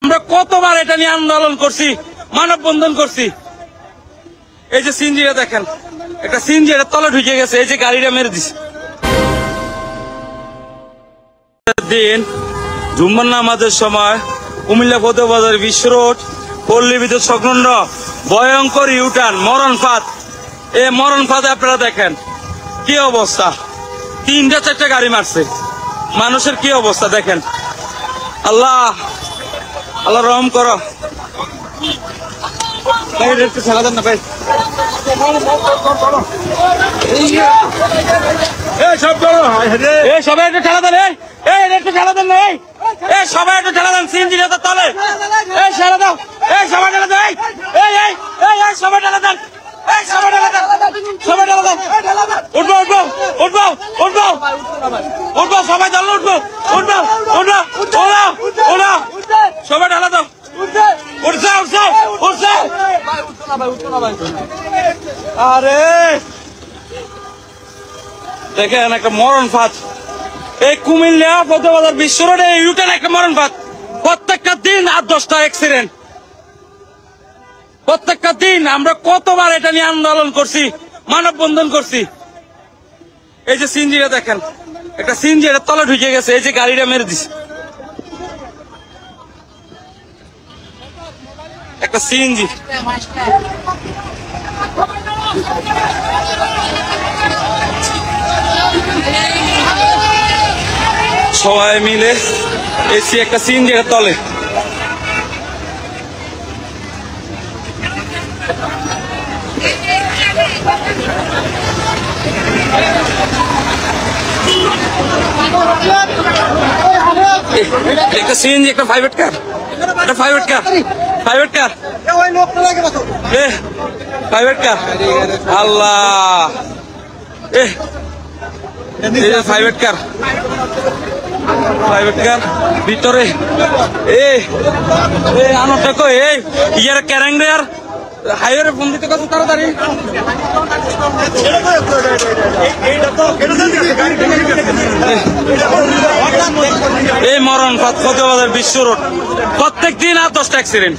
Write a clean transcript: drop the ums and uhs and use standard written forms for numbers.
আমরা কতবার এটা নিয়ে আন্দোলন করছি, মানববন্ধন করছি। এই যে সিএনজিটা দেখেন, একটা সিএনজি এটা তলে ঢুকে গেছে, এই যে গাড়িটা মেরে দিছে। দিন জুম্মার নামাজের সময় কুমিল্লা ফতেবাজার বিশ্ব রোড পল্লী বিদ্যুৎ সংলগ্ন ভয়ঙ্কর ইউটার্ন মরণফাঁদ। এই মরণফাঁদে আপনারা দেখেন কি অবস্থা, 3-4টা গাড়ি মারছে, মানুষের কি অবস্থা দেখেন। আল্লাহ আল্লাহ রহম করো। ছেড়া দেন না ভাই, সবাই একটু ঠেলা দেন, একটু ঠেলা দেন না, সবাই একটু ঠেলা দেন, সিএনজিটা তো তলে, ঠেলা দাও, সবাই ঠেলা দেন, সবাই ঠেলা দেন, সবাই ঠেলা দেন, সবাই ঠেলা দেন, উঠবো উঠবো উঠবো উঠবো উঠবো, সবাই জানলো উঠবো উঠবো উঠবো ওরা ওরা সবাই ঠেলা দাও, উঠছে উঠছে উঠছে। আরে দেখেন একটা মরণফাঁদ, এই কুমিল্লা ফতেবাজার বিশ্ব রোডে ইউটার্ন একটা মরণফাঁদ। প্রত্যেকটা দিন 8-10টা অ্যাক্সিডেন্ট, প্রত্যেকটা দিন। আমরা কতবার এটা নিয়ে আন্দোলন করছি, মানববন্ধন করছি। এই যে সিএনজিটা দেখেন, একটা সিএনজি এটা তলে ঢুকে গেছে, এই যে গাড়িটা মেরে দিছে, একটা সিএনজি। সবাই মিলে এসি একটা সিএনজি এর তলে। একটা সিএনজি, একটা প্রাইভেট কার, একটা private car, private car, private car. Allah, private car, private car ভিতরে আনো দেখো, ইয়ার ক্যারেং রে আর হাইওয়ে ফোন দিতে কত তাড়াতাড়ি। এই মরণফাঁদ ফতেবাজার বিশ্ব রোড, প্রত্যেক দিন 8-10টা অ্যাক্সিডেন্ট।